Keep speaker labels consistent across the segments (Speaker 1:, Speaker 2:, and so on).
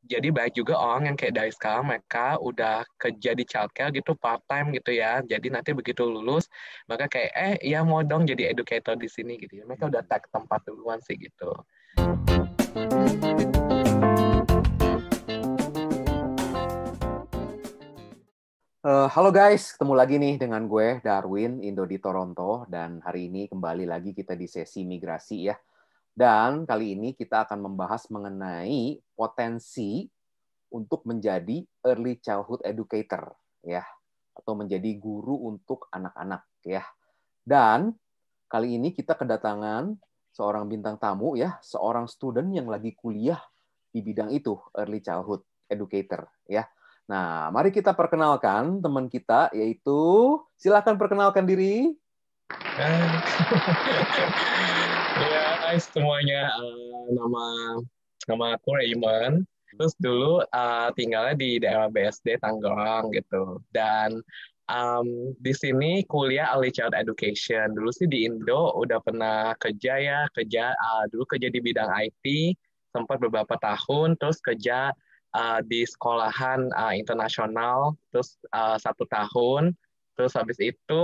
Speaker 1: Jadi banyak juga orang yang kayak dari sekarang mereka udah kerja di childcare gitu part time gitu ya. Jadi nanti begitu lulus, mereka kayak ya mau dong jadi educator di sini gitu ya. Mereka udah tag tempat duluan sih gitu.
Speaker 2: Halo guys, ketemu lagi nih dengan gue Darwin, Indo di Toronto, dan hari ini kembali lagi kita di sesi migrasi ya. Dan kali ini kita akan membahas mengenai potensi untuk menjadi early childhood educator ya, atau menjadi guru untuk anak-anak ya. Dan kali ini kita kedatangan seorang bintang tamu ya, seorang student yang lagi kuliah di bidang itu, early childhood educator ya. Nah, mari kita perkenalkan teman kita, yaitu silakan perkenalkan diri.
Speaker 1: Ya, hai semuanya. Nama nama aku Raymond. Terus dulu tinggalnya di daerah BSD Tangerang gitu. Dan di sini kuliah early child education. Dulu sih di Indo udah pernah kerja ya, dulu kerja di bidang IT sempat beberapa tahun, terus kerja di sekolahan internasional, terus 1 tahun, terus habis itu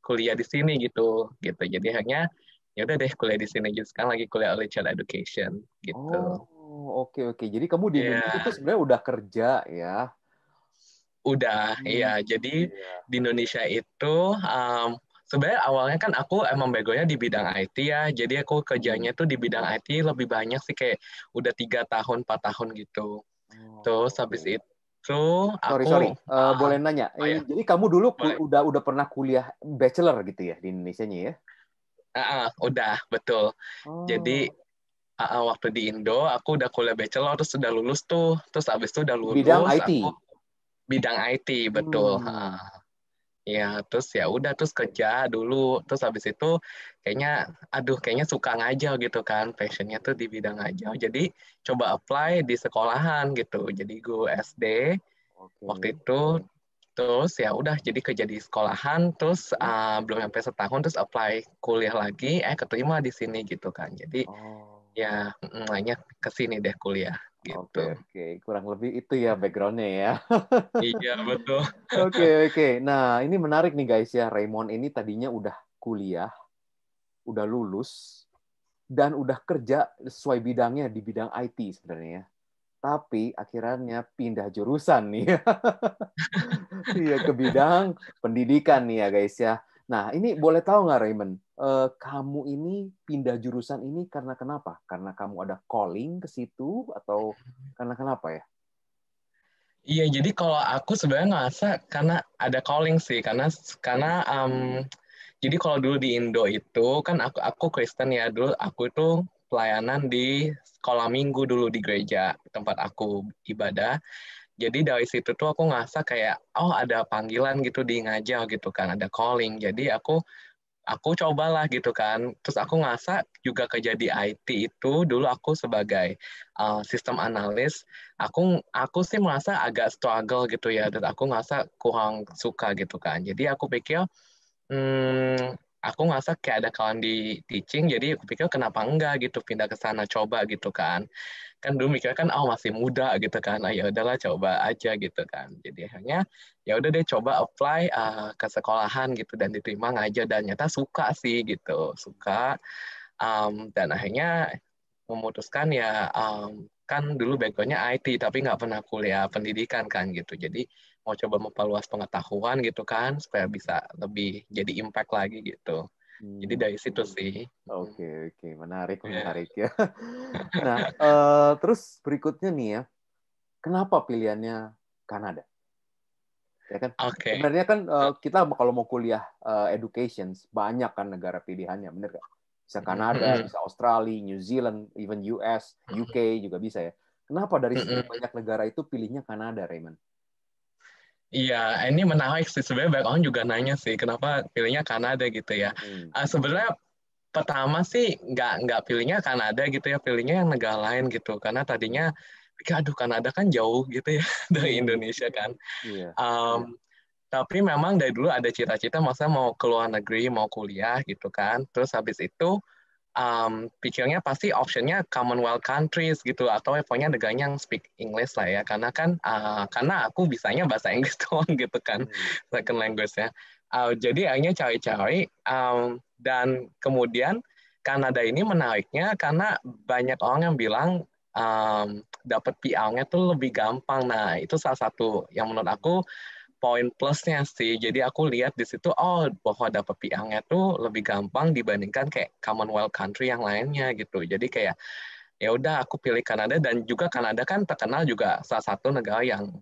Speaker 1: kuliah di sini gitu gitu. Jadi hanya ya udah deh kuliah di sini gitu. Sekarang lagi kuliah early child education gitu.
Speaker 2: Oh, oke oke. Jadi kamu di Indonesia tuh
Speaker 1: Ya,
Speaker 2: sebenarnya udah kerja ya.
Speaker 1: udah, iya. Jadi
Speaker 2: Iya.
Speaker 1: di Indonesia itu sebenarnya awalnya kan aku emang begonya di bidang IT ya. Jadi aku kerjanya tuh di bidang IT lebih banyak sih kayak udah 3 tahun, 4 tahun gitu. Terus
Speaker 2: Oh,
Speaker 1: habis
Speaker 2: oke.
Speaker 1: itu
Speaker 2: Sorry,
Speaker 1: aku
Speaker 2: sorry. Boleh nanya,
Speaker 1: oh ya,
Speaker 2: jadi kamu dulu
Speaker 1: boleh.
Speaker 2: udah pernah kuliah bachelor gitu ya di Indonesianya ya?
Speaker 1: Udah, betul. Jadi
Speaker 2: Oh,
Speaker 1: waktu di Indo aku udah kuliah bachelor terus sudah lulus tuh. Terus abis itu udah
Speaker 2: di bidang
Speaker 1: lulus
Speaker 2: IT.
Speaker 1: aku bidang IT betul.
Speaker 2: Hmm.
Speaker 1: Ya, terus ya udah terus kerja dulu, terus habis itu kayaknya, aduh kayaknya suka ngajar gitu kan, passionnya tuh di bidang ngajar. Jadi coba apply di sekolahan gitu, jadi guru SD
Speaker 2: Oke.
Speaker 1: waktu itu. Terus ya udah jadi kerja di sekolahan, terus
Speaker 2: Hmm.
Speaker 1: belum sampai setahun terus apply kuliah lagi, keterima di sini gitu kan. Jadi
Speaker 2: Oh,
Speaker 1: ya makanya ke sini deh kuliah
Speaker 2: oke
Speaker 1: gitu.
Speaker 2: oke. Kurang lebih itu ya backgroundnya ya.
Speaker 1: Iya betul.
Speaker 2: Oke oke. Nah, ini menarik nih guys ya. Raymond ini tadinya udah kuliah, udah lulus, dan udah kerja sesuai bidangnya di bidang IT sebenarnya ya. Tapi akhirnya pindah jurusan nih. Iya, ke bidang pendidikan nih ya guys ya. Nah, ini boleh tahu nggak Raymond, kamu ini pindah jurusan ini karena kenapa? Karena kamu ada calling ke situ atau karena kenapa ya?
Speaker 1: Iya, jadi kalau aku sebenarnya ngerasa karena ada calling sih, karena jadi kalau dulu di Indo itu kan aku Kristen ya, dulu aku itu pelayanan di sekolah minggu dulu di gereja tempat aku ibadah. Jadi dari situ tuh aku ngerasa kayak oh ada panggilan gitu di ngajar gitu kan, ada calling. Jadi aku cobalah gitu kan. Terus aku ngerasa juga kerja di IT itu dulu aku sebagai sistem analis, aku sih merasa agak struggle gitu ya, dan aku ngerasa kurang suka gitu kan. Jadi aku pikir aku ngerasa kayak ada kawan di teaching, jadi aku pikir kenapa enggak gitu pindah ke sana coba gitu kan. Kan dulu mikirnya kan oh masih muda gitu kan, ya udahlah coba aja gitu kan. Jadi akhirnya ya udah deh coba apply ke sekolahan gitu dan diterima ngajar dan nyata suka sih gitu, suka. Dan akhirnya memutuskan ya kan dulu backgroundnya IT tapi nggak pernah kuliah pendidikan kan gitu. Jadi mau coba memperluas pengetahuan gitu kan supaya bisa lebih jadi impact lagi gitu. Jadi
Speaker 2: Hmm,
Speaker 1: dari situ sih.
Speaker 2: oke oke, menarik
Speaker 1: Ya.
Speaker 2: menarik ya. Nah, terus berikutnya nih ya, kenapa pilihannya Kanada? Ya kan,
Speaker 1: Oke.
Speaker 2: sebenarnya kan kita kalau mau kuliah education banyak kan negara pilihannya, bener gak? Bisa Kanada, bisa Australia, New Zealand, even US, UK juga bisa ya. Kenapa dari sekian banyak negara itu pilihnya Kanada, Raymond?
Speaker 1: Iya, ini menarik sih. Sebenarnya banyak orang juga nanya sih, kenapa pilihnya Kanada gitu ya.
Speaker 2: Hmm.
Speaker 1: Sebenarnya pertama sih nggak pilihnya Kanada gitu ya, pilihnya yang negara lain gitu. Karena tadinya pikir, aduh Kanada kan jauh gitu ya dari
Speaker 2: Hmm.
Speaker 1: Indonesia kan.
Speaker 2: Iya.
Speaker 1: Um, tapi memang dari dulu ada cita-cita masa mau ke luar negeri, mau kuliah gitu kan. Terus habis itu pikirnya pasti optionnya Commonwealth countries gitu atau pokoknya negaranya yang speak English lah ya karena kan karena aku bisanya bahasa Inggris doang gitu kan second language-nya. Jadi akhirnya cari-cari dan kemudian Kanada ini menariknya karena banyak orang yang bilang dapat PR-nya tuh lebih gampang. Nah, itu salah satu yang menurut aku poin plusnya sih. Jadi aku lihat di situ, oh bahwa dapat PR-nya tuh lebih gampang dibandingkan kayak Commonwealth country yang lainnya gitu. Jadi kayak ya udah aku pilih Kanada dan juga Kanada kan terkenal juga salah satu negara yang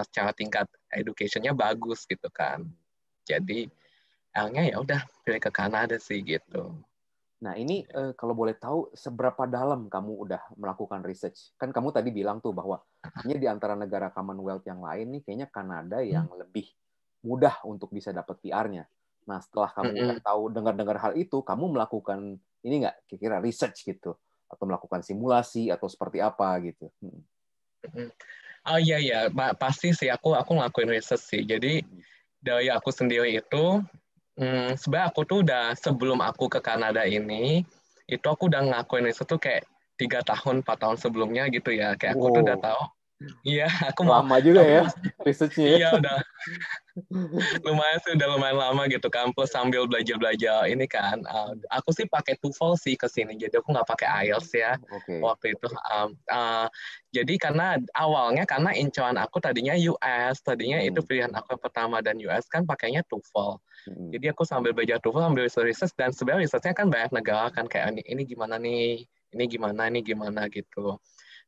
Speaker 1: secara tingkat education-nya bagus gitu kan. Jadi akhirnya ya udah pilih ke Kanada sih gitu.
Speaker 2: Nah, ini kalau boleh tahu, seberapa dalam kamu udah melakukan research? Kan kamu tadi bilang tuh bahwa kayaknya di antara negara Commonwealth yang lain nih, kayaknya Kanada yang lebih mudah untuk bisa dapat PR-nya. Nah, setelah kamu udah tahu dengar-dengar hal itu, kamu melakukan ini nggak kira-kira research gitu? Atau melakukan simulasi atau seperti apa gitu?
Speaker 1: Oh iya iya, pasti sih aku ngelakuin research sih. Jadi dari aku sendiri itu sebenarnya aku tuh udah sebelum aku ke Kanada ini itu aku udah ngelakuin riset tuh kayak 3 tahun 4 tahun sebelumnya gitu ya kayak aku tuh udah
Speaker 2: Wow,
Speaker 1: tahu iya aku mau
Speaker 2: lama juga
Speaker 1: aku
Speaker 2: ya
Speaker 1: mau
Speaker 2: researchnya ya.
Speaker 1: iya udah lumayan sih udah lumayan lama gitu kan plus sambil belajar ini kan aku sih pakai TOEFL sih ke sini jadi aku nggak pakai IELTS ya
Speaker 2: Oke.
Speaker 1: waktu itu jadi karena awalnya karena incaran aku tadinya US tadinya itu pilihan aku yang pertama dan US kan pakainya TOEFL jadi aku sambil belajar TOEFL sambil research dan sebenarnya researchnya kan banyak negara kan kayak ini gimana nih ini gimana gitu.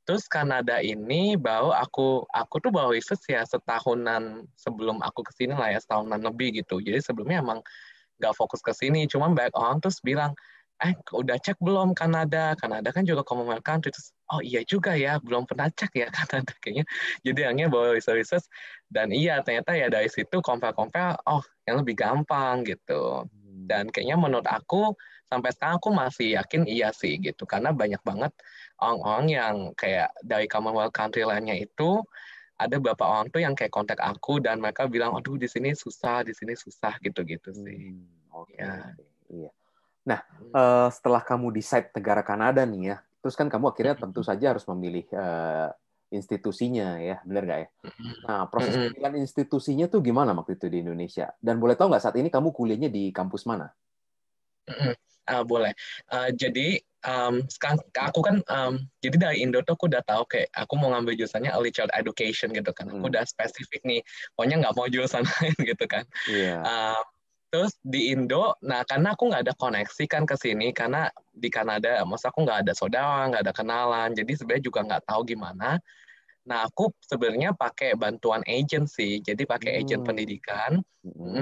Speaker 1: Terus Kanada ini baru aku tuh baru riset ya setahunan sebelum aku kesini lah ya setahunan lebih gitu. Jadi sebelumnya emang nggak fokus ke sini. Cuma banyak orang terus bilang, udah cek belum Kanada? Kanada kan juga Commonwealth country. Terus, oh iya juga ya, belum pernah cek ya Kanada kayaknya. Jadi akhirnya bawa research dan iya ternyata ya dari situ compare-compare, oh yang lebih gampang gitu. Dan kayaknya menurut aku sampai sekarang aku masih yakin iya sih gitu karena banyak banget orang-orang yang kayak dari Commonwealth country lainnya itu ada beberapa orang tuh yang kayak kontak aku dan mereka bilang, aduh di sini susah gitu-gitu sih.
Speaker 2: Oke,
Speaker 1: Ya.
Speaker 2: oke. Iya. Nah, setelah kamu decide negara Kanada nih ya, terus kan kamu akhirnya tentu saja harus memilih institusinya ya, benar nggak ya? Nah, proses pemilihan institusinya tuh gimana waktu itu di Indonesia? Dan boleh tahu nggak saat ini kamu kuliahnya di kampus mana?
Speaker 1: Boleh. Jadi sekarang aku kan jadi dari Indo tuh aku udah tahu kayak aku mau ngambil jurusannya early child education gitu kan. Aku udah spesifik nih, pokoknya nggak mau jurusan lain gitu kan.
Speaker 2: Iya.
Speaker 1: Um, Terus di Indo, nah karena aku nggak ada koneksi kan ke sini, karena di Kanada, masa aku nggak ada saudara, nggak ada kenalan, jadi sebenarnya juga nggak tahu gimana. Nah, aku sebenarnya pakai bantuan agency, jadi pakai agent pendidikan,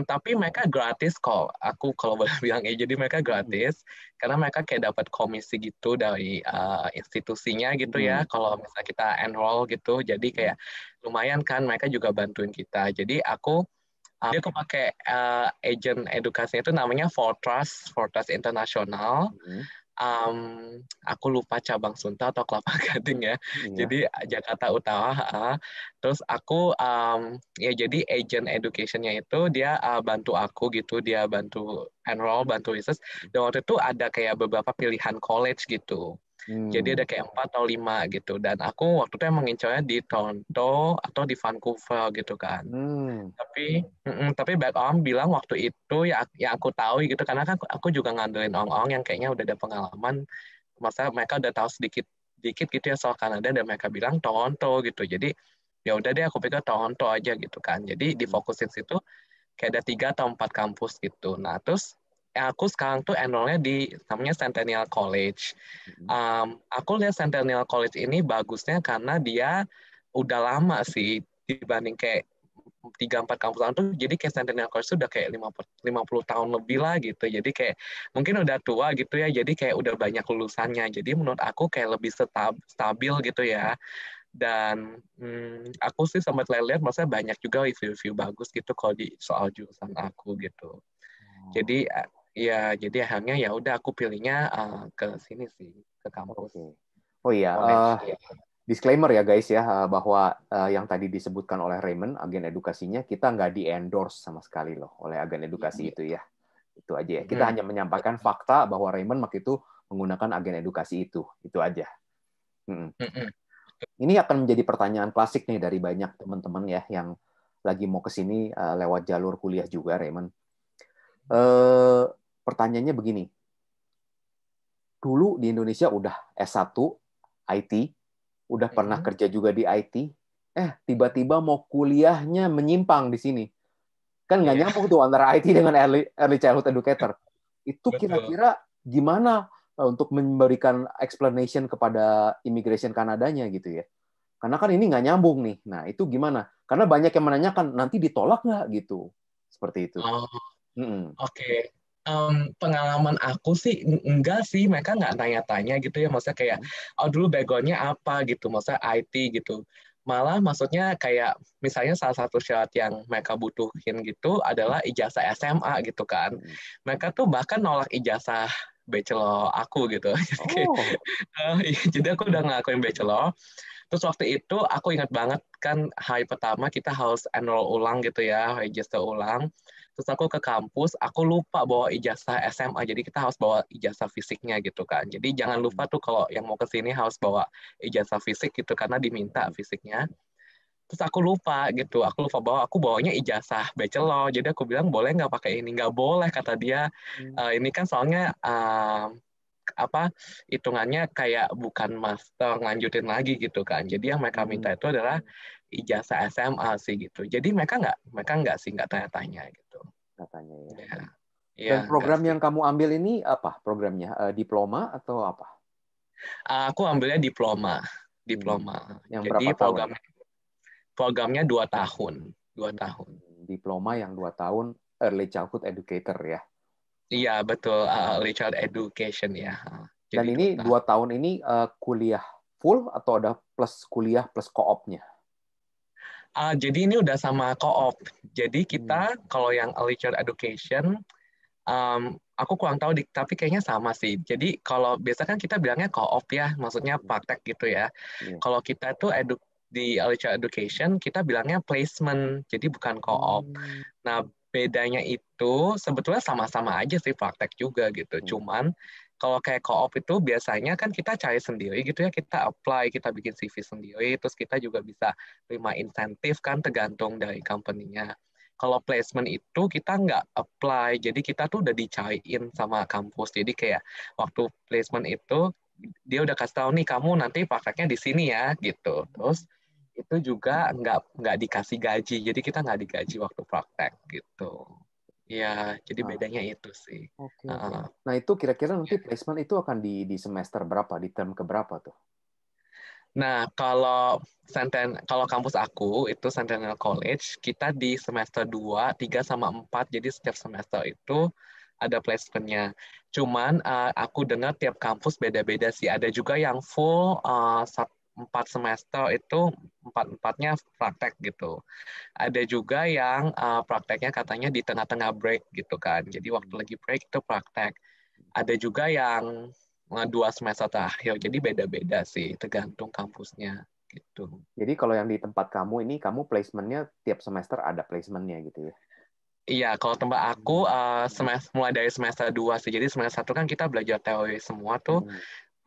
Speaker 1: tapi mereka gratis kok. Aku kalau boleh bilang jadi mereka gratis, karena mereka kayak dapat komisi gitu dari institusinya gitu ya, kalau misalnya kita enroll gitu, jadi kayak lumayan kan, mereka juga bantuin kita. Jadi aku pakai agent edukasinya itu namanya Fortrust, Fortrust International. Aku lupa cabang Sunter atau Kelapa Gading ya.
Speaker 2: Iya.
Speaker 1: Jadi Jakarta Utara. Terus aku ya jadi agent educationnya itu dia bantu aku gitu, dia bantu enroll, bantu research. Dan waktu itu ada kayak beberapa pilihan college gitu. Jadi ada kayak 4 atau 5 gitu. Dan aku waktu itu emang ngincarnya di Toronto atau di Vancouver gitu kan. Tapi banyak orang bilang waktu itu ya yang aku tahu gitu karena kan aku juga ngandelin orang-orang yang kayaknya udah ada pengalaman masa mereka udah tahu sedikit dikit gitu ya soal Kanada dan mereka bilang Toronto gitu jadi ya udah deh aku pikir Toronto aja gitu kan jadi difokusin situ kayak ada 3 atau 4 kampus gitu nah terus aku sekarang tuh enrollnya di namanya Centennial College. Aku lihat Centennial College ini bagusnya karena dia udah lama sih dibanding kayak 3 4 kampus lain tuh jadi kayak Centennial College tuh udah kayak 50 tahun lebih lah gitu jadi kayak mungkin udah tua gitu ya jadi kayak udah banyak lulusannya jadi menurut aku kayak lebih stabil gitu ya dan aku sih sempat lihat maksudnya banyak juga review-review bagus gitu kalau di soal jurusan aku gitu jadi ya jadi akhirnya ya udah aku pilihnya ke sini sih ke kampus
Speaker 2: Oke. Oh iya,
Speaker 1: college.
Speaker 2: disclaimer ya guys ya, bahwa yang tadi disebutkan oleh Raymond, agen edukasinya, kita nggak di-endorse sama sekali loh oleh agen edukasi itu ya. Itu aja ya. Kita hanya menyampaikan fakta bahwa Raymond waktu itu menggunakan agen edukasi itu aja. Mm.
Speaker 1: Mm-mm.
Speaker 2: Ini akan menjadi pertanyaan klasik nih dari banyak teman-teman ya yang lagi mau ke sini lewat jalur kuliah juga, Raymond. Pertanyaannya begini, dulu di Indonesia udah S1 IT, udah pernah
Speaker 1: Mm-mm.
Speaker 2: kerja juga di IT, tiba-tiba mau kuliahnya menyimpang di sini. Kan nggak
Speaker 1: Iya,
Speaker 2: nyambung tuh antara IT dengan early childhood educator. Itu
Speaker 1: betul.
Speaker 2: kira-kira gimana untuk memberikan explanation kepada immigration Kanadanya gitu ya? Karena kan ini nggak nyambung nih. Nah, itu gimana? Karena banyak yang menanyakan, nanti ditolak nggak gitu? Seperti itu.
Speaker 1: Oh,
Speaker 2: Mm-mm.
Speaker 1: oke. Pengalaman aku sih enggak sih, mereka nggak tanya-tanya gitu ya, maksudnya kayak oh dulu backgroundnya apa gitu, maksudnya IT gitu. Malah maksudnya kayak misalnya salah satu syarat yang mereka butuhin gitu adalah ijazah SMA gitu kan.
Speaker 2: Mm-mm.
Speaker 1: Mereka tuh bahkan nolak ijazah bachelor aku gitu. Jadi kayak,
Speaker 2: Oh,
Speaker 1: iya, jadi aku udah ngelakuin bachelor. Terus waktu itu aku ingat banget kan hari pertama kita harus enroll ulang gitu ya, register ulang. Terus aku ke kampus, aku lupa bawa ijazah SMA, jadi kita harus bawa ijazah fisiknya gitu kan. Jadi jangan lupa tuh kalau yang mau ke sini harus bawa ijazah fisik gitu karena diminta fisiknya. Terus aku lupa gitu, aku lupa bawa, aku bawanya ijazah bachelor. Jadi aku bilang boleh nggak pakai ini? Nggak boleh kata dia. Ini kan soalnya apa hitungannya kayak bukan master lanjutin lagi gitu kan. Jadi yang mereka minta itu adalah ijazah SMA sih gitu. Jadi mereka nggak sih nggak tanya-tanya gitu.
Speaker 2: katanya ya.
Speaker 1: Ya, ya
Speaker 2: Dan
Speaker 1: nggak
Speaker 2: program
Speaker 1: sih.
Speaker 2: yang kamu ambil ini apa programnya? Diploma atau apa?
Speaker 1: Aku ambilnya diploma,
Speaker 2: Hmm.
Speaker 1: diploma.
Speaker 2: Yang
Speaker 1: Jadi
Speaker 2: berapa tahun?
Speaker 1: programnya 2 tahun, 2 tahun.
Speaker 2: Diploma yang 2 tahun Early Childhood Educator ya.
Speaker 1: Iya betul, Richard Education ya.
Speaker 2: Dan
Speaker 1: Jadi
Speaker 2: ini
Speaker 1: dua
Speaker 2: dua
Speaker 1: tahun.
Speaker 2: tahun ini kuliah full atau ada plus kuliah plus koopnya?
Speaker 1: Jadi ini udah sama co-op. Jadi
Speaker 2: Hmm.
Speaker 1: kita kalau yang Richard Education aku kurang tahu, tapi kayaknya sama sih. Jadi kalau biasa kan kita bilangnya co-op ya, maksudnya praktek gitu ya.
Speaker 2: Iya.
Speaker 1: Kalau kita tuh di early child education, kita bilangnya placement, jadi bukan co-op.
Speaker 2: Hmm.
Speaker 1: Nah, bedanya itu sebetulnya sama-sama aja sih praktek juga gitu.
Speaker 2: Hmm.
Speaker 1: Cuman kalau kayak co-op itu biasanya kan kita cari sendiri gitu ya, kita apply, kita bikin CV sendiri, terus kita juga bisa terima insentif kan tergantung dari company-nya. Kalau placement itu kita nggak apply, jadi kita tuh udah dicariin sama kampus. Jadi kayak waktu placement itu dia udah kasih tahu nih kamu nanti prakteknya di sini ya gitu. Terus itu juga nggak dikasih gaji, jadi kita nggak digaji waktu praktek gitu. Ya, jadi
Speaker 2: Ah,
Speaker 1: bedanya itu sih.
Speaker 2: oke oke.
Speaker 1: Uh,
Speaker 2: Nah itu kira-kira nanti placement itu akan di semester berapa? Di term keberapa tuh?
Speaker 1: Nah, kalau kampus aku itu Centennial College, kita di semester 2, 3 sama 4. Jadi setiap semester itu ada placement-nya. Cuman aku dengar tiap kampus beda-beda sih. Ada juga yang full 4 semester itu empat-empatnya praktek gitu. Ada juga yang prakteknya katanya di tengah-tengah break gitu kan. Jadi waktu lagi break itu praktek. Ada juga yang 2 semester terakhir. Jadi beda-beda sih, tergantung kampusnya gitu.
Speaker 2: Jadi kalau yang di tempat kamu ini, kamu placementnya tiap semester ada placementnya gitu ya?
Speaker 1: Iya, kalau tempat aku mulai dari semester 2 sih. Jadi semester 1 kan kita belajar teori semua tuh.
Speaker 2: Hmm.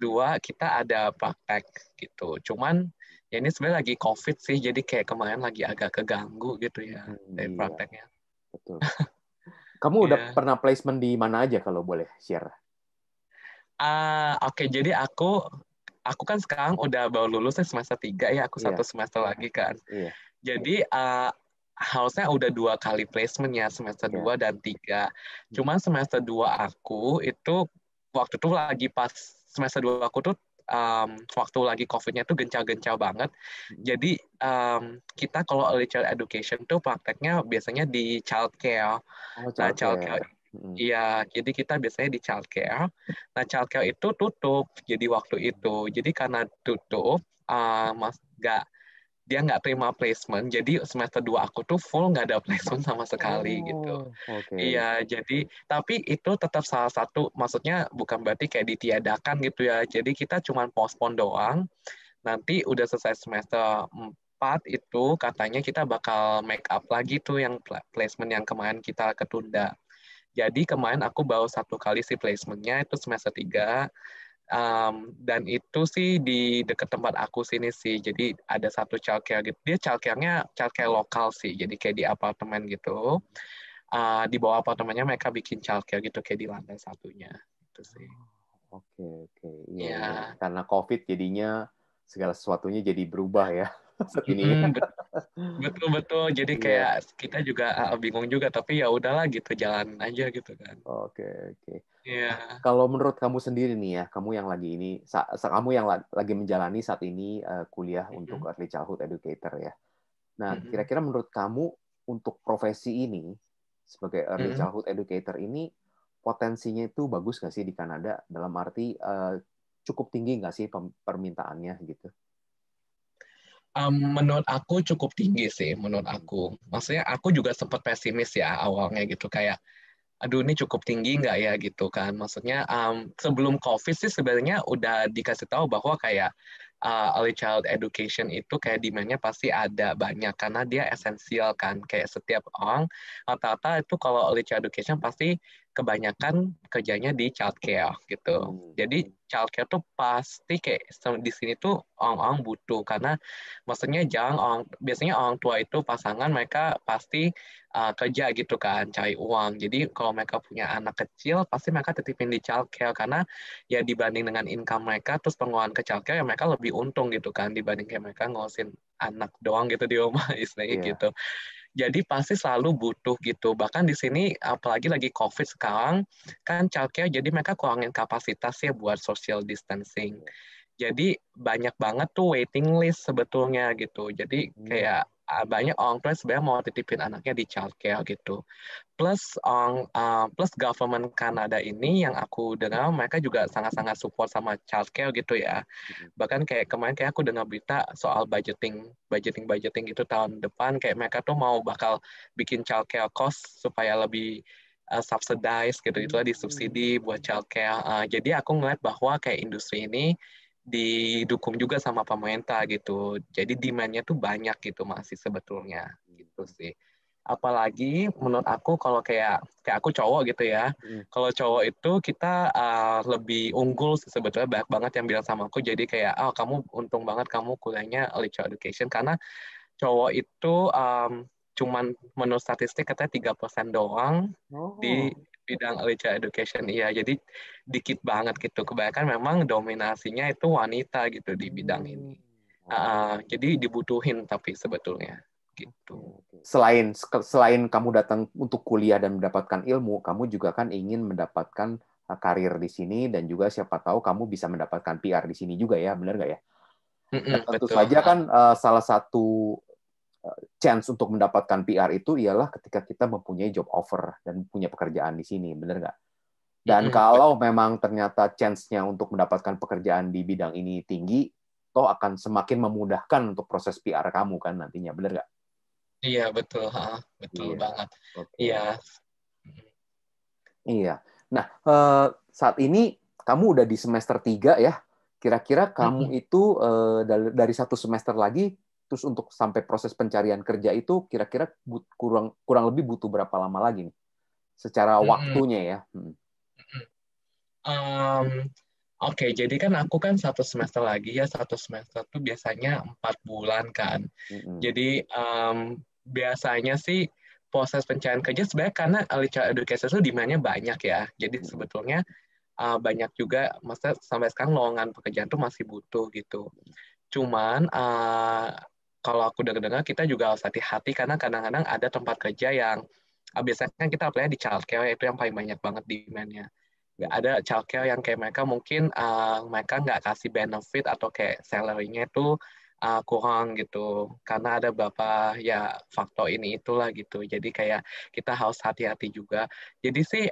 Speaker 1: 2 kita ada praktek gitu. Cuman ya ini sebenarnya lagi COVID sih. Jadi kayak kemarin lagi agak keganggu gitu ya dari
Speaker 2: Iya,
Speaker 1: prakteknya.
Speaker 2: betul. Kamu udah
Speaker 1: Iya.
Speaker 2: pernah placement di mana aja kalau boleh share?
Speaker 1: Oke, jadi aku kan sekarang udah baru lulus ya semester 3 ya. Aku
Speaker 2: Iya,
Speaker 1: 1 semester lagi kan.
Speaker 2: iya,
Speaker 1: Jadi harusnya udah 2 kali placement ya semester
Speaker 2: iya.
Speaker 1: 2 dan 3. Cuman semester 2 aku itu waktu itu lagi pas semester 2 aku tuh waktu lagi COVID-nya tuh gencar-gencar banget. Jadi kita kalau early child education tuh prakteknya biasanya di child care.
Speaker 2: Oh,
Speaker 1: Nah, child care
Speaker 2: childcare. Hmm.
Speaker 1: iya, jadi kita biasanya di child care. Nah, child care itu tutup jadi waktu itu. Jadi karena tutup, mas nggak dia nggak terima placement, jadi semester 2 aku tuh full nggak ada placement sama sekali gitu.
Speaker 2: Oh, oke.
Speaker 1: Iya, jadi tapi itu tetap salah satu, maksudnya bukan berarti kayak ditiadakan gitu ya. Jadi kita cuma postpone doang. Nanti udah selesai semester 4 itu katanya kita bakal make up lagi tuh yang placement yang kemarin kita ketunda. Jadi kemarin aku baru 1 kali sih placement-nya itu semester 3. Dan itu sih di dekat tempat aku sini sih. Jadi ada satu childcare gitu. Dia childcare-nya childcare lokal sih. Jadi kayak di apartemen gitu. Di bawah apartemennya mereka bikin childcare gitu kayak di lantai satunya. Itu sih.
Speaker 2: Oke, oke. Iya, iya.
Speaker 1: Ya.
Speaker 2: Karena COVID jadinya segala sesuatunya jadi berubah ya saat ini ya.
Speaker 1: Betul betul. Jadi
Speaker 2: Iya.
Speaker 1: kayak kita juga bingung juga. Tapi ya udahlah gitu jalan aja gitu kan.
Speaker 2: Oke, oke.
Speaker 1: Iya.
Speaker 2: Nah, kalau menurut kamu sendiri nih ya, kamu yang lagi ini, kamu yang lagi menjalani saat ini kuliah untuk
Speaker 1: Mm-mm.
Speaker 2: early childhood educator ya. Nah,
Speaker 1: Mm-mm.
Speaker 2: kira-kira menurut kamu untuk profesi ini sebagai early
Speaker 1: Mm-mm.
Speaker 2: childhood educator ini potensinya itu bagus nggak sih di Kanada? Dalam arti cukup tinggi nggak sih permintaannya gitu?
Speaker 1: Menurut aku cukup tinggi sih, menurut
Speaker 2: Hmm.
Speaker 1: aku. Maksudnya aku juga sempat pesimis ya awalnya gitu, kayak aduh ini cukup tinggi nggak ya gitu kan. Maksudnya sebelum COVID sih sebenarnya udah dikasih tahu bahwa kayak early child education itu kayak demand-nya pasti ada banyak karena dia esensial kan. Kayak setiap orang rata-rata itu kalau early child education pasti kebanyakan kerjanya di childcare gitu.
Speaker 2: Hmm.
Speaker 1: Jadi childcare tuh pasti kayak di sini tuh orang-orang butuh karena maksudnya biasanya orang tua itu pasangan mereka pasti kerja gitu kan, cari uang. Jadi kalau mereka punya anak kecil, pasti mereka titipin di childcare karena ya dibanding dengan income mereka, terus pengeluaran ke childcare ya mereka lebih untung gitu kan dibanding kayak mereka ngurusin anak doang gitu di rumah istilahnya
Speaker 2: Iya.
Speaker 1: gitu. Jadi pasti selalu butuh gitu. Bahkan di sini apalagi lagi COVID sekarang kan childcare jadi mereka kurangin kapasitas ya buat social distancing. Jadi banyak banget tuh waiting list sebetulnya gitu. Jadi
Speaker 2: Hmm.
Speaker 1: kayak banyak orang tua sebenarnya mau titipin anaknya di childcare gitu. Plus government Kanada ini yang aku dengar mereka juga sangat-sangat support sama childcare gitu ya. Bahkan kayak kemarin kayak aku dengar berita soal budgeting gitu tahun depan kayak mereka tuh mau bakal bikin childcare cost supaya lebih subsidize gitu itulah disubsidi buat childcare. Jadi aku ngeliat bahwa kayak industri ini didukung juga sama pemerintah gitu. Jadi demand-nya tuh banyak gitu masih sebetulnya gitu sih. Apalagi menurut aku kalau kayak aku cowok gitu ya.
Speaker 2: Hmm.
Speaker 1: Kalau cowok itu kita lebih unggul sih sebetulnya banyak banget yang bilang sama aku. Jadi kayak oh kamu untung banget kamu kuliahnya early child education karena cowok itu cuman menurut statistik katanya 3% doang di
Speaker 2: Oh.
Speaker 1: bidang early child education. Iya, jadi dikit banget gitu. Kebanyakan memang dominasinya itu wanita gitu di bidang
Speaker 2: Hmm.
Speaker 1: ini.
Speaker 2: Oke.
Speaker 1: Jadi dibutuhin tapi sebetulnya
Speaker 2: Oke,
Speaker 1: gitu.
Speaker 2: oke. Selain kamu datang untuk kuliah dan mendapatkan ilmu, kamu juga kan ingin mendapatkan karir di sini dan juga siapa tahu kamu bisa mendapatkan PR di sini juga ya, benar nggak ya? Dan tentu
Speaker 1: Betul.
Speaker 2: saja kan salah satu chance untuk mendapatkan PR itu ialah ketika kita mempunyai job offer dan punya pekerjaan di sini, benar nggak? Dan kalau
Speaker 1: Betul.
Speaker 2: memang ternyata chance-nya untuk mendapatkan pekerjaan di bidang ini tinggi, toh akan semakin memudahkan untuk proses PR kamu kan nantinya, benar nggak?
Speaker 1: Iya, betul. Betul
Speaker 2: Iya,
Speaker 1: banget.
Speaker 2: oke.
Speaker 1: Iya.
Speaker 2: Iya. Nah, saat ini kamu udah di semester 3 ya. Kira-kira kamu
Speaker 1: Mm-mm.
Speaker 2: itu dari satu semester lagi, terus untuk sampai proses pencarian kerja itu kira-kira kurang kurang lebih butuh berapa lama lagi nih? Secara
Speaker 1: Mm-mm.
Speaker 2: waktunya ya. Hmm.
Speaker 1: Um, Oke, jadi kan aku kan 1 semester lagi ya, 1 semester tuh biasanya 4 bulan kan.
Speaker 2: Hmm.
Speaker 1: Jadi biasanya sih proses pencarian kerja sebenarnya karena early child education itu demand-nya banyak ya. Jadi
Speaker 2: Hmm.
Speaker 1: sebetulnya banyak juga, maksudnya sampai sekarang lowongan pekerjaan tuh masih butuh gitu. Cuman kalau aku dengar-dengar kita juga harus hati-hati karena kadang-kadang ada tempat kerja yang biasanya kan kita apply di childcare itu yang paling banyak banget demand-nya. Nggak ada childcare yang kayak mereka mungkin mereka nggak kasih benefit atau kayak salary-nya itu kurang gitu karena ada beberapa ya faktor ini itulah gitu jadi kayak kita harus hati-hati juga jadi sih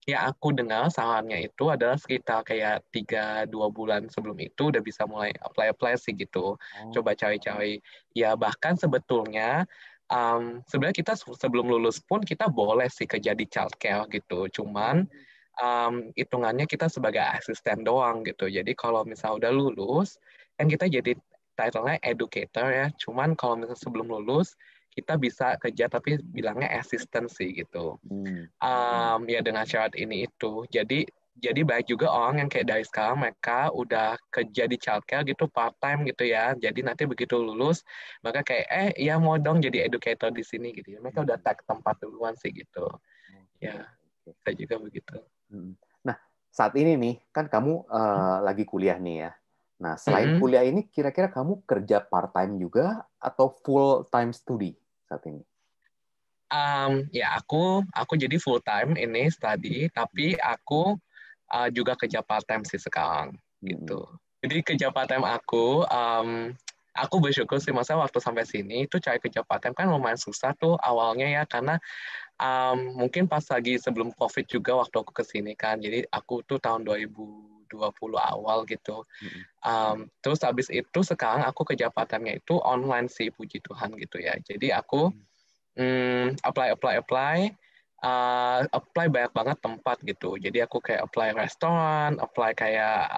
Speaker 1: ya aku dengar sarannya itu adalah sekitar kayak 3-2 bulan sebelum itu udah bisa mulai apply sih gitu
Speaker 2: Oh.
Speaker 1: coba cari-cari ya bahkan sebetulnya sebenarnya kita sebelum lulus pun kita boleh sih kerja di childcare gitu cuman hitungannya kita sebagai asisten doang gitu. Jadi kalau misal udah lulus, kan kita jadi title-nya educator ya. Cuman kalau misal sebelum lulus, kita bisa kerja tapi bilangnya assistant sih gitu. Ya dengan syarat ini itu. Jadi banyak juga orang yang kayak dari sekarang mereka udah kerja di childcare gitu part time gitu ya. Jadi nanti begitu lulus mereka kayak ya mau dong jadi educator di sini gitu ya. Mereka udah tag tempat duluan sih gitu. Ya, saya juga begitu.
Speaker 2: Nah, saat ini nih kan kamu lagi kuliah nih ya. Nah, selain
Speaker 1: Mm-mm.
Speaker 2: kuliah ini kira-kira kamu kerja part time juga atau full time studi saat ini?
Speaker 1: Ya aku jadi full time ini study, tapi aku juga kerja part time sih sekarang
Speaker 2: Mm-mm.
Speaker 1: gitu. Jadi kerja part time aku bersyukur sih masa waktu sampai sini itu cari kerja part time kan lumayan susah tuh awalnya ya karena mungkin pas lagi sebelum COVID juga waktu aku kesini kan. Jadi aku tuh tahun 2020 awal gitu.
Speaker 2: Mm-mm.
Speaker 1: Terus habis itu sekarang aku kerja part time-nya itu online sih puji Tuhan gitu ya. Jadi aku apply banyak banget tempat gitu. Jadi aku kayak apply restoran, apply kayak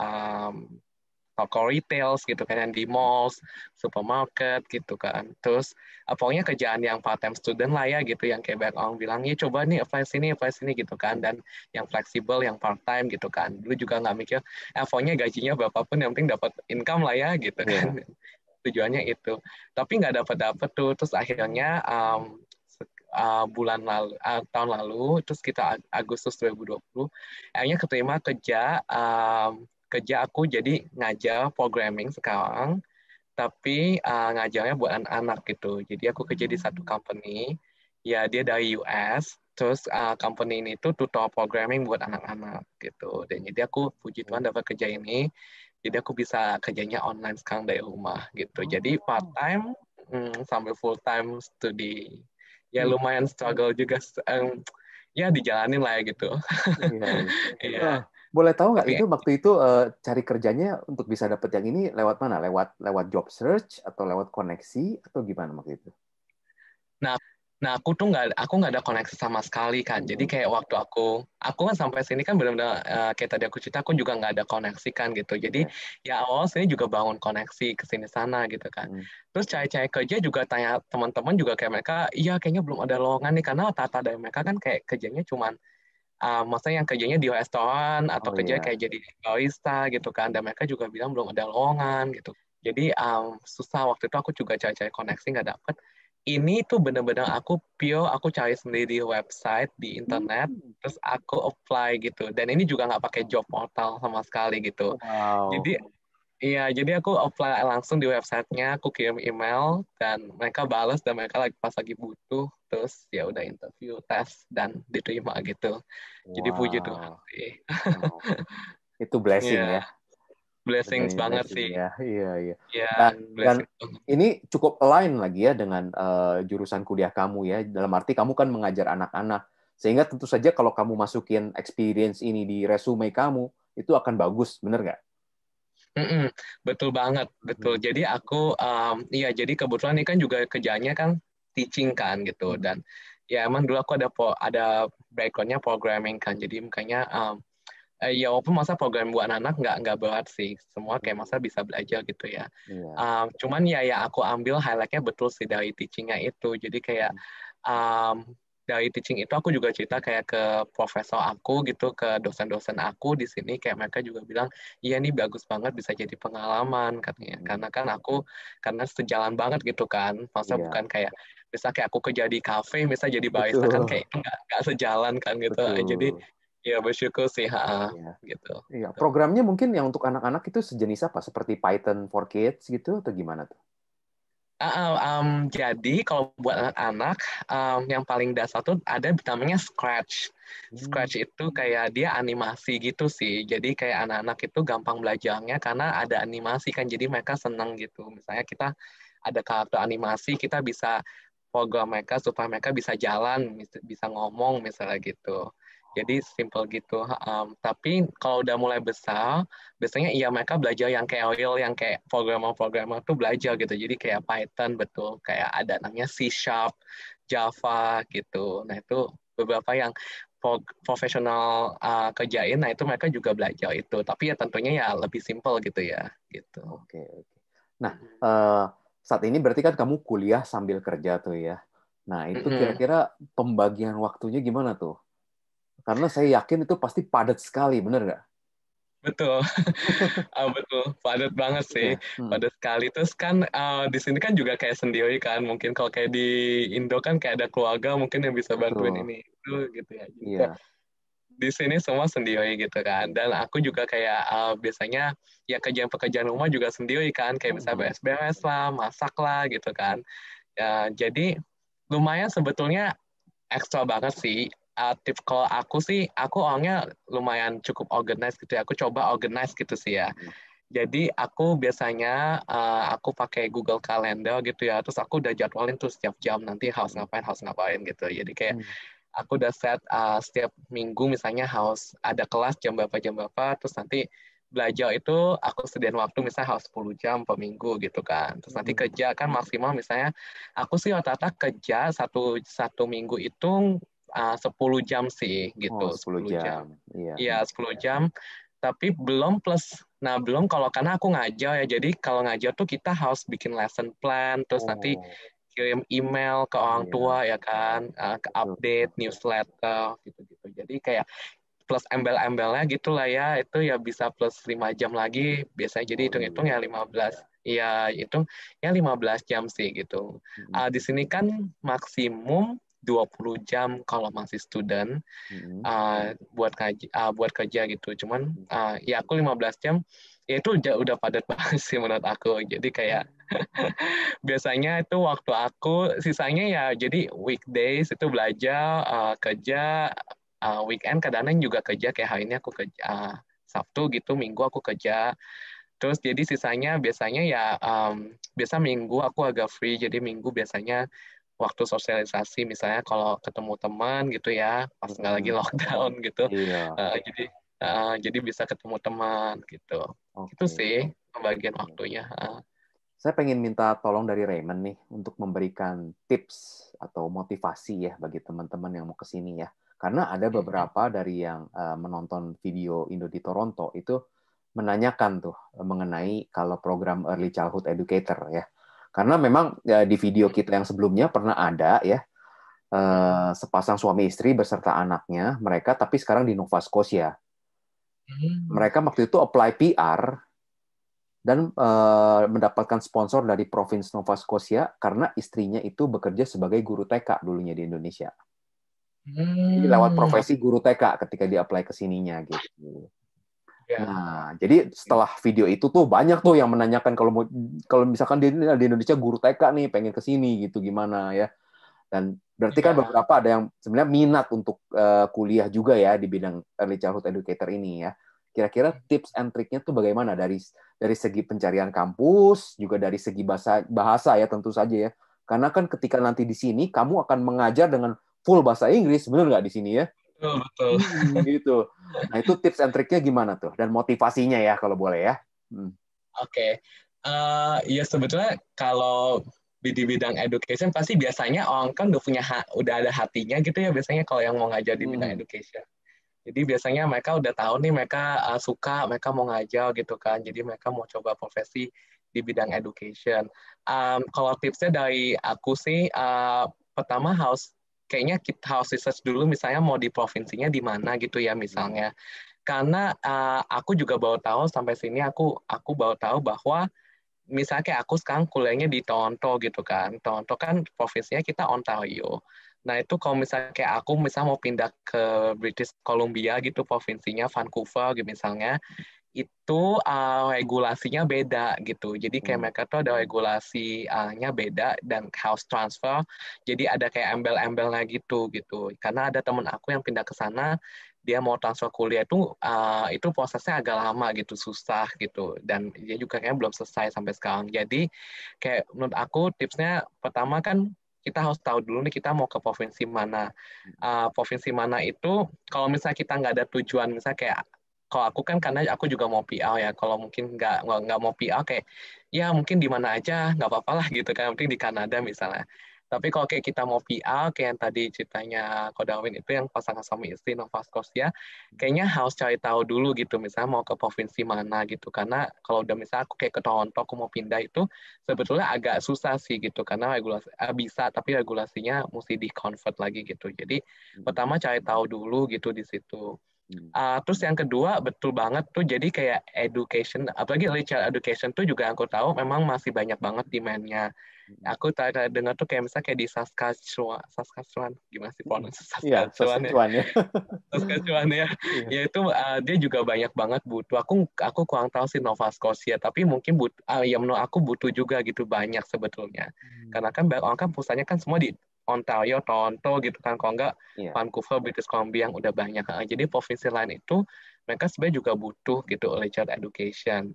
Speaker 1: toko retail gitu kan yang di malls, supermarket gitu kan. Terus pokoknya kerjaan yang part time student lah ya gitu yang kayak banyak orang bilang ya coba nih apply sini gitu kan dan yang fleksibel yang part time gitu kan. Dulu juga nggak mikir pokoknya gajinya berapapun yang penting dapat income lah ya gitu
Speaker 2: Iya.
Speaker 1: kan. Tujuannya itu. Tapi nggak dapat tuh. Terus akhirnya bulan lalu tahun lalu terus kita Agustus 2020 akhirnya keterima kerja aku jadi ngajar programming sekarang tapi ngajarnya buat anak-anak gitu jadi aku kerja di satu company ya dia dari US terus company ini tuh tutor programming buat anak-anak gitu dan jadi aku puji Tuhan dapat kerja ini jadi aku bisa kerjanya online sekarang dari rumah gitu jadi part time sambil full time studi ya lumayan struggle juga ya dijalanin lah ya gitu.
Speaker 2: Iya, iya.
Speaker 1: Iya,
Speaker 2: Boleh tahu nggak
Speaker 1: tapi
Speaker 2: itu waktu itu cari kerjanya untuk bisa dapat yang ini lewat mana? Lewat job search atau lewat koneksi atau gimana waktu itu?
Speaker 1: nah nah aku nggak ada koneksi sama sekali kan. Jadi kayak waktu aku kan sampai sini kan benar-benar kayak tadi aku cerita aku juga nggak ada koneksi kan gitu. Jadi
Speaker 2: Iya.
Speaker 1: ya awal sini juga bangun koneksi ke sini sana gitu kan.
Speaker 2: Hmm.
Speaker 1: Terus cari-cari kerja juga tanya teman-teman juga kayak mereka, iya kayaknya belum ada lowongan nih karena rata-rata dari mereka kan kayak kerjanya cuman maksudnya yang kerjanya di restoran atau
Speaker 2: Oh
Speaker 1: kerja
Speaker 2: iya.
Speaker 1: kayak jadi barista gitu kan dan mereka juga bilang belum ada lowongan gitu jadi susah waktu itu aku juga cari-cari koneksi nggak dapet ini tuh bener-bener aku cari sendiri di website di internet terus aku apply gitu dan ini juga nggak pakai job portal sama sekali gitu
Speaker 2: Wow.
Speaker 1: jadi iya, jadi aku apply langsung di websitenya, aku kirim email dan mereka balas dan mereka lagi pas lagi butuh, terus ya udah interview, tes dan diterima gitu. Jadi puji Tuhan
Speaker 2: Wow.
Speaker 1: sih.
Speaker 2: Oh. Itu blessing
Speaker 1: Iya,
Speaker 2: ya.
Speaker 1: blessings
Speaker 2: Benar
Speaker 1: banget
Speaker 2: blessing
Speaker 1: sih.
Speaker 2: ya. Iya, iya.
Speaker 1: Iya,
Speaker 2: Dan
Speaker 1: blessings banget.
Speaker 2: ini cukup align lagi ya dengan jurusan kuliah kamu ya. Dalam arti kamu kan mengajar anak-anak. Sehingga tentu saja kalau kamu masukin experience ini di resume kamu, itu akan bagus, bener nggak?
Speaker 1: Mm-mm, betul banget, betul. Jadi iya jadi kebetulan ini kan juga kerjanya kan teaching kan gitu dan ya emang dulu aku ada backgroundnya programming kan, jadi makanya ya walaupun masa program buat anak nggak berat sih semua kayak masa bisa belajar gitu ya
Speaker 2: Iya.
Speaker 1: cuman ya aku ambil highlightnya betul sih dari teachingnya itu jadi kayak um, dari teaching itu aku juga cerita kayak ke profesor aku gitu ke dosen-dosen aku di sini kayak mereka juga bilang iya nih bagus banget bisa jadi pengalaman katanya karena sejalan banget gitu kan masa
Speaker 2: Iya.
Speaker 1: bukan kayak misal kayak aku kerja di kafe misal jadi barista kan
Speaker 2: Betul.
Speaker 1: kayak itu nggak sejalan kan gitu jadi
Speaker 2: Betul.
Speaker 1: ya bersyukur sih,
Speaker 2: Iya.
Speaker 1: gitu,
Speaker 2: Iya.
Speaker 1: gitu.
Speaker 2: Programnya mungkin yang untuk anak-anak itu sejenis apa? Seperti Python for Kids gitu atau gimana tuh?
Speaker 1: Jadi kalau buat anak-anak, yang paling dasar tuh ada namanya Scratch.
Speaker 2: Hmm.
Speaker 1: Scratch itu kayak dia animasi gitu sih. Jadi kayak anak-anak itu gampang belajarnya karena ada animasi kan. Jadi mereka senang gitu. Misalnya kita ada karakter animasi, kita bisa program mereka supaya mereka bisa jalan, bisa ngomong misalnya gitu. Jadi simple gitu. Tapi kalau udah mulai besar, biasanya iya mereka belajar yang kayak real, yang kayak programmer-programmer tuh belajar gitu. Jadi kayak Python betul, kayak ada namanya C Sharp, Java gitu. Nah itu beberapa yang profesional kerjain, nah itu mereka juga belajar itu. Tapi ya tentunya ya lebih simple gitu ya, gitu.
Speaker 2: Oke, oke. Nah, saat ini berarti kan kamu kuliah sambil kerja tuh ya. Nah, itu
Speaker 1: Mm-mm.
Speaker 2: kira-kira pembagian waktunya gimana tuh? Karena saya yakin itu pasti padat sekali, bener nggak?
Speaker 1: Betul. Betul, padat banget sih,
Speaker 2: Iya. Hmm.
Speaker 1: padat sekali. Terus kan di sini kan juga kayak sendiri kan, mungkin kalau kayak di Indo kan kayak ada keluarga mungkin yang bisa bantuin
Speaker 2: Betul.
Speaker 1: ini itu gitu ya. Jadi kayak
Speaker 2: Iya.
Speaker 1: di sini semua sendiri gitu kan. Dan aku juga kayak biasanya ya kerjaan pekerjaan rumah juga sendiri kan, kayak bisa
Speaker 2: Hmm.
Speaker 1: beres-beres lah, masak lah gitu kan. Ya, jadi lumayan sebetulnya ekstra banget sih. Tips kalau aku sih, aku orangnya lumayan cukup organize gitu ya. Aku coba organize gitu sih ya. Jadi aku biasanya aku pakai Google Calendar gitu ya. Terus aku udah jadwalin tuh setiap jam nanti
Speaker 2: Hmm.
Speaker 1: harus ngapain gitu. Jadi kayak
Speaker 2: Hmm.
Speaker 1: aku udah set setiap minggu misalnya harus ada kelas jam berapa. Terus nanti belajar itu aku sediain waktu misalnya harus 10 jam per minggu gitu kan. Terus nanti
Speaker 2: Hmm.
Speaker 1: kerja kan maksimal misalnya aku sih rata-rata kerja satu satu minggu itu 10 jam sih
Speaker 2: Oh,
Speaker 1: gitu,
Speaker 2: 10
Speaker 1: 10 jam.
Speaker 2: jam. Iya.
Speaker 1: Iya, 10 jam. Tapi belum plus, nah belum kalau karena aku ngajar ya, jadi kalau ngajar tuh kita harus bikin lesson plan, terus nanti
Speaker 2: Oh,
Speaker 1: kirim email ke orang
Speaker 2: iya.
Speaker 1: tua ya kan, ke
Speaker 2: Betul, betul.
Speaker 1: update, newsletter, gitu-gitu. Jadi kayak plus embel-embelnya gitu lah ya, itu ya bisa plus 5 jam lagi, biasanya jadi
Speaker 2: Oh,
Speaker 1: hitung-hitung ya
Speaker 2: iya.
Speaker 1: 15, ya hitung ya 15 jam sih gitu.
Speaker 2: Hmm.
Speaker 1: Di sini kan maksimum 20 jam kalau masih student,
Speaker 2: Hmm.
Speaker 1: buat kerja gitu. Cuman ya aku 15 jam ya itu udah padat banget sih menurut aku. Jadi kayak biasanya itu waktu aku sisanya ya jadi weekdays itu belajar, kerja, weekend kadang-kadang juga kerja kayak hari ini aku kerja Sabtu gitu, Minggu aku kerja. Terus jadi sisanya biasanya ya biasa Minggu aku agak free, jadi Minggu biasanya waktu sosialisasi misalnya kalau ketemu teman gitu ya pas nggak lagi
Speaker 2: Hmm.
Speaker 1: lockdown gitu.
Speaker 2: Iya.
Speaker 1: Jadi bisa ketemu teman gitu. Itu
Speaker 2: Oke.
Speaker 1: sih pembagian waktunya.
Speaker 2: Saya pengen minta tolong dari Raymond nih untuk memberikan tips atau motivasi ya bagi teman-teman yang mau ke sini ya. Karena ada beberapa dari yang menonton video Indo di Toronto itu menanyakan tuh mengenai kalau program Early Childhood Educator ya. Karena memang di video kita yang sebelumnya pernah ada ya sepasang suami istri beserta anaknya mereka tapi sekarang di Nova Scotia.
Speaker 1: Hmm.
Speaker 2: Mereka waktu itu apply PR dan mendapatkan sponsor dari Provinsi Nova Scotia karena istrinya itu bekerja sebagai guru TK dulunya di Indonesia. Jadi lewat
Speaker 1: Hmm.
Speaker 2: profesi guru TK ketika di-apply ke sininya gitu.
Speaker 1: Ya.
Speaker 2: Nah, jadi setelah video itu tuh banyak tuh yang menanyakan kalau misalkan di Indonesia guru TK nih pengen ke sini gitu gimana ya. Dan berarti kan
Speaker 1: Ya.
Speaker 2: beberapa ada yang sebenarnya minat untuk kuliah juga ya di bidang early childhood educator ini ya. Kira-kira tips and triknya tuh bagaimana dari segi pencarian kampus, juga dari segi bahasa ya tentu saja ya. Karena kan ketika nanti di sini kamu akan mengajar dengan full bahasa Inggris, benar nggak di sini ya?
Speaker 1: Betul, betul.
Speaker 2: Gitu. Nah itu tips and triknya gimana tuh? Dan motivasinya ya kalau boleh ya. Hmm.
Speaker 1: Oke. Ya sebetulnya kalau di bidang education pasti biasanya orang kan udah ada hatinya gitu ya biasanya kalau yang mau ngajar di bidang
Speaker 2: Hmm.
Speaker 1: education. Jadi biasanya mereka udah tahu nih mereka suka, mereka mau ngajar gitu kan. Jadi mereka mau coba profesi di bidang education. Kalau tipsnya dari aku sih, pertama kayaknya kita harus research dulu misalnya mau di provinsinya di mana gitu ya
Speaker 2: Hmm.
Speaker 1: misalnya. Karena aku juga baru tahu sampai sini aku baru tahu bahwa misalnya kayak aku sekarang kuliahnya di Toronto gitu kan. Toronto kan provinsinya kita Ontario. Nah itu kalau misalnya kayak aku misalnya mau pindah ke British Columbia gitu provinsinya Vancouver gitu misalnya itu regulasinya beda gitu. Jadi kayak
Speaker 2: Hmm.
Speaker 1: mereka tuh ada regulasinya beda dan house transfer. Jadi ada kayak embel-embelnya gitu. Karena ada temen aku yang pindah ke sana, dia mau transfer kuliah itu prosesnya agak lama gitu, susah gitu. Dan dia juga kayaknya belum selesai sampai sekarang. Jadi kayak menurut aku tipsnya pertama kan kita harus tahu dulu nih kita mau ke provinsi mana. Provinsi mana itu kalau misalnya kita nggak ada tujuan, misalnya kayak kalau aku kan karena aku juga mau PR ya, kalau mungkin nggak mau PR kayak ya mungkin di mana aja nggak apa-apa lah gitu kan, mungkin di Kanada misalnya. Tapi kalau kayak kita mau PR, kayak yang tadi ceritanya Ko Darwin itu yang pasangan suami istri Nova Scotia, kayaknya harus cari tahu dulu gitu, misalnya mau ke provinsi mana gitu. Karena kalau udah misalnya aku kayak ke Toronto, aku mau pindah itu sebetulnya agak susah sih gitu, karena regulasi bisa, tapi regulasinya mesti di-convert lagi gitu. Jadi pertama cari tahu dulu gitu di situ. Terus yang kedua betul banget tuh jadi kayak education, apalagi early child education tuh juga aku tahu memang masih banyak banget demand-nya. Aku dengar tuh kayak misalnya kayak di Saskatchewan gimana sih pronunciasi
Speaker 2: Iya,
Speaker 1: Saskatchewan ya?
Speaker 2: Saskatchewan ya.
Speaker 1: Saskatchewan ya,
Speaker 2: Iya.
Speaker 1: ya itu dia juga banyak banget butuh. Aku kurang tahu sih Nova Scotia, tapi mungkin ya menurut aku butuh juga gitu banyak sebetulnya. Karena kan banyak orang kan pusatnya kan semua di Ontario, Toronto gitu kan, kalau enggak
Speaker 2: Iya.
Speaker 1: Vancouver, British Columbia yang udah banyak. Jadi provinsi lain itu mereka sebenarnya juga butuh gitu early child education.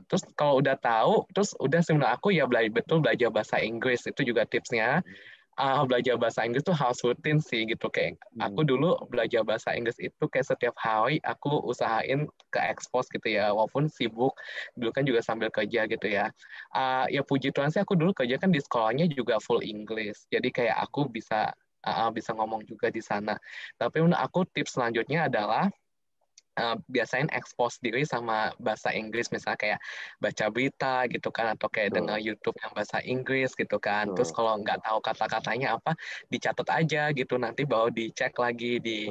Speaker 1: Terus kalau udah tahu, terus udah sih menurut aku ya betul belajar bahasa Inggris itu juga tipsnya. Belajar bahasa Inggris tuh harus rutin sih gitu, kayak aku dulu belajar bahasa Inggris itu kayak setiap hari aku usahain ke expose gitu ya, walaupun sibuk dulu kan juga sambil kerja gitu ya. Ya puji Tuhan sih aku dulu kerja kan di sekolahnya juga full English, jadi kayak aku bisa ngomong juga di sana. Tapi menurut aku tips selanjutnya adalah biasain expose diri sama bahasa Inggris, misalnya kayak baca berita gitu kan, atau kayak dengar YouTube yang bahasa Inggris gitu kan. Terus kalau nggak tahu kata-katanya apa, dicatat aja gitu, nanti baru dicek lagi di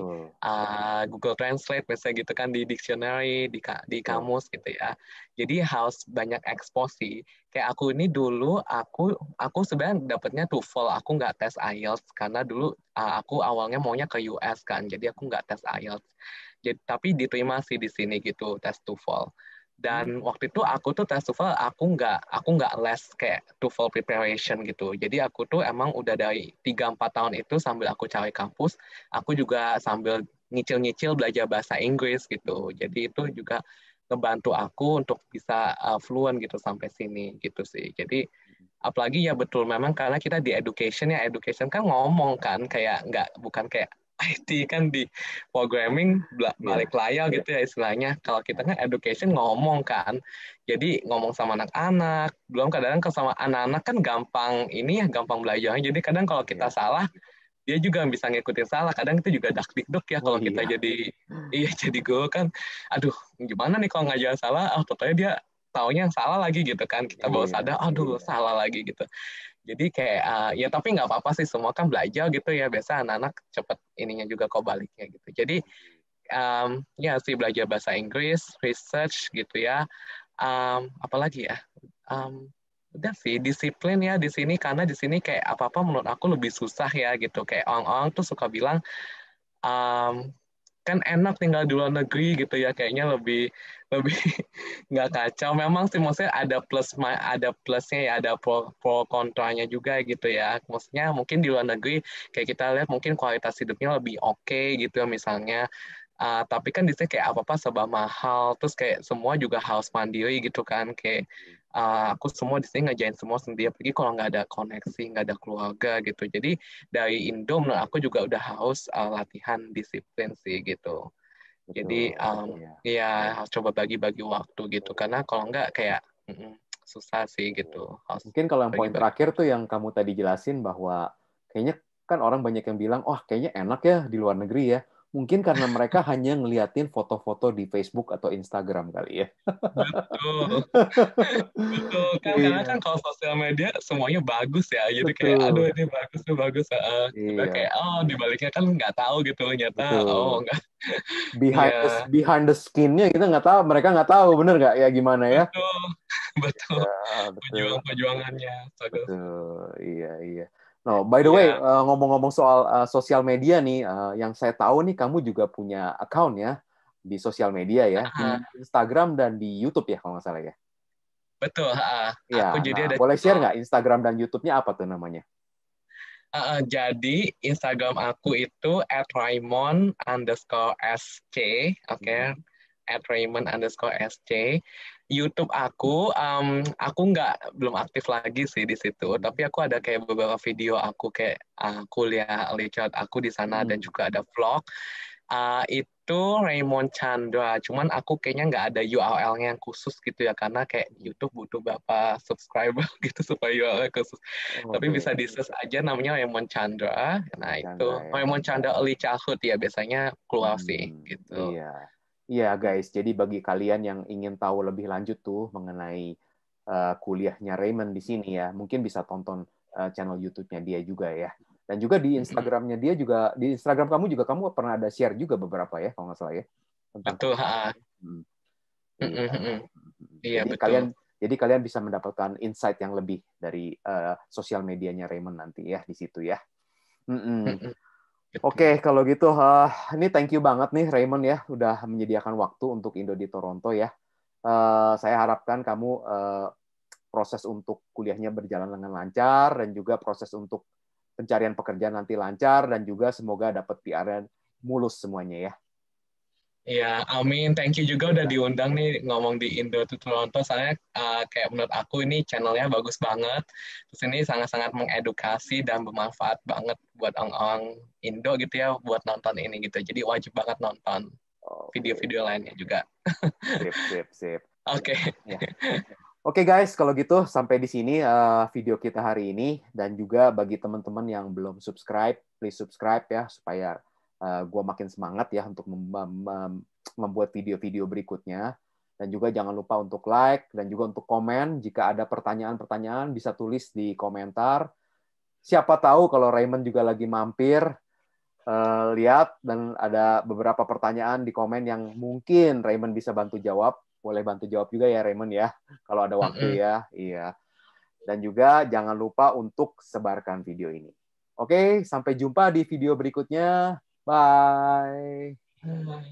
Speaker 1: Google Translate misalnya gitu kan, di dictionary, di kamus gitu ya. Jadi harus banyak expose sih. Kayak aku ini dulu, aku sebenarnya dapetnya TOEFL, aku nggak tes IELTS, karena dulu aku awalnya maunya ke US kan, jadi aku nggak tes IELTS. Jadi, tapi diterima sih di sini gitu tes TOEFL. Dan waktu itu aku tuh tes TOEFL aku nggak les kayak TOEFL preparation gitu. Jadi aku tuh emang udah dari 3-4 tahun itu sambil aku cari kampus, aku juga sambil nyicil-nyicil belajar bahasa Inggris gitu. Jadi itu juga ngebantu aku untuk bisa fluent gitu sampai sini gitu sih. Jadi apalagi ya betul memang karena kita di education kan ngomong kan, kayak nggak, bukan kayak IT kan di programming balik layar gitu ya istilahnya. Kalau kita kan education ngomong kan, jadi ngomong sama anak-anak, belum kadang sama anak-anak kan gampang ini ya, gampang belajarnya. Jadi kadang kalau kita salah, dia juga bisa ngikutin salah. Kadang itu juga dakdikduk ya
Speaker 2: Oh
Speaker 1: kalau kita
Speaker 2: iya.
Speaker 1: jadi guru kan, aduh gimana nih kalau ngajar salah, totalnya dia taunya yang salah lagi gitu kan, kita baru
Speaker 2: Iya.
Speaker 1: sadar, aduh salah lagi gitu. Jadi kayak ya tapi nggak apa-apa sih, semua kan belajar gitu ya, biasa anak-anak cepet ininya juga kok baliknya gitu. Jadi ya sih belajar bahasa Inggris, research gitu ya. Apalagi ya, udah sih disiplin ya di sini, karena di sini kayak apa-apa menurut aku lebih susah ya gitu. Kayak orang-orang tuh suka bilang kan enak tinggal di luar negeri gitu ya, kayaknya lebih lebih nggak kacau. Memang sih maksudnya ada plusnya ya, ada pro kontranya juga gitu ya. Maksudnya mungkin di luar negeri kayak kita lihat mungkin kualitas hidupnya lebih oke gitu ya misalnya. Tapi kan di sini kayak apa-apa serba mahal, terus kayak semua juga harus mandiri gitu kan, kayak aku semua di sini ngerjain semua sendiri, pergi kalau nggak ada koneksi, nggak ada keluarga gitu. Jadi dari Indo menurut aku juga udah harus latihan disiplin sih gitu. Jadi
Speaker 2: Betul. Iya.
Speaker 1: ya harus coba bagi-bagi waktu gitu, karena kalau nggak kayak susah sih gitu, harus
Speaker 2: Mungkin kalau yang poin
Speaker 1: bagi-bagi
Speaker 2: terakhir tuh
Speaker 1: waktu.
Speaker 2: yang kamu tadi jelasin bahwa kayaknya kan orang banyak yang bilang, oh kayaknya enak ya di luar negeri ya. Mungkin karena mereka hanya ngeliatin foto-foto di Facebook atau Instagram kali ya.
Speaker 1: Betul. Betul kan, karena kan
Speaker 2: Iya,
Speaker 1: kalau sosial media semuanya bagus ya, jadi kayak aduh
Speaker 2: betul.
Speaker 1: ini bagus tuh bagus, sebenarnya
Speaker 2: Iya,
Speaker 1: kayak dibaliknya kan nggak tahu gitu, ternyata
Speaker 2: betul.
Speaker 1: enggak.
Speaker 2: Behind the
Speaker 1: Iya,
Speaker 2: behind the skin-nya kita nggak tahu, mereka nggak tahu, bener nggak ya gimana ya?
Speaker 1: betul. Betul,
Speaker 2: Ya, betul.
Speaker 1: perjuangannya struggle.
Speaker 2: Betul, iya iya. No, by the way,
Speaker 1: Iya.
Speaker 2: ngomong-ngomong soal sosial media nih, yang saya tahu nih kamu juga punya account ya di sosial media ya, di
Speaker 1: Ah,
Speaker 2: Instagram dan di YouTube ya kalau nggak salah ya.
Speaker 1: betul.
Speaker 2: Ya,
Speaker 1: Aku jadi
Speaker 2: nah
Speaker 1: ada
Speaker 2: boleh share
Speaker 1: channel.
Speaker 2: nggak Instagram dan YouTube-nya apa tuh namanya?
Speaker 1: Jadi Instagram aku itu @raymond_sc, oke,
Speaker 2: Mhm.
Speaker 1: @raymond_sc. YouTube aku belum aktif lagi sih di situ,
Speaker 2: Mhm.
Speaker 1: tapi aku ada kayak beberapa video aku kayak kuliah Richard aku di sana, dan
Speaker 2: Mhm.
Speaker 1: juga ada vlog. Itu Raymond Chandra, cuman aku kayaknya nggak ada URL-nya yang khusus gitu ya, karena kayak YouTube butuh berapa subscriber gitu supaya URL khusus. Tapi bisa
Speaker 2: Oke,
Speaker 1: di-search aja namanya Raymond Chandra. Nah itu
Speaker 2: Chandra ya.
Speaker 1: Raymond Chandra Early Childhood ya biasanya keluar sih gitu.
Speaker 2: Iya. Iya, guys. Jadi bagi kalian yang ingin tahu lebih lanjut tuh mengenai kuliahnya Raymond di sini ya, mungkin bisa tonton channel YouTube-nya dia juga ya. Dan juga di
Speaker 1: Mm-mm.
Speaker 2: Instagram-nya dia juga, di Instagram kamu juga kamu pernah ada share juga beberapa ya, kalau nggak salah ya, tentang
Speaker 1: Betul,
Speaker 2: kuliah. Hmm,
Speaker 1: Mm-mm,
Speaker 2: iya.
Speaker 1: mm-mm. Iya
Speaker 2: Jadi
Speaker 1: betul.
Speaker 2: kalian bisa mendapatkan insight yang lebih dari sosial medianya Raymond nanti ya di situ ya. Mm-mm.
Speaker 1: Mm-mm,
Speaker 2: Oke,
Speaker 1: betul.
Speaker 2: kalau gitu, ini thank you banget nih Raymond ya, udah menyediakan waktu untuk Indo di Toronto ya. Saya harapkan kamu proses untuk kuliahnya berjalan dengan lancar dan juga proses untuk pencarian pekerjaan nanti lancar dan juga semoga dapat PR mulus semuanya ya.
Speaker 1: Iya, amin. Thank you juga udah diundang nih ngomong di Indo to Toronto. Soalnya kayak menurut aku ini channelnya bagus banget. Terus ini sangat-sangat mengedukasi dan bermanfaat banget buat orang-orang Indo gitu ya, buat nonton ini gitu. Jadi wajib banget nonton
Speaker 2: Oke,
Speaker 1: video-video lainnya juga.
Speaker 2: sip, sip, sip.
Speaker 1: Oke.
Speaker 2: Ya. Oke guys, kalau gitu sampai di sini video kita hari ini dan juga bagi teman-teman yang belum subscribe, please subscribe ya supaya gue makin semangat ya untuk membuat video-video berikutnya. Dan juga jangan lupa untuk like dan juga untuk komen. Jika ada pertanyaan-pertanyaan bisa tulis di komentar. Siapa tahu kalau Raymond juga lagi mampir, lihat dan ada beberapa pertanyaan di komen yang mungkin Raymond bisa bantu jawab. Boleh bantu jawab juga ya Raymond ya, kalau ada waktu
Speaker 1: Mm-mm.
Speaker 2: ya. Iya. Dan juga jangan lupa untuk sebarkan video ini. Oke, sampai jumpa di video berikutnya. Bye.
Speaker 1: Bye.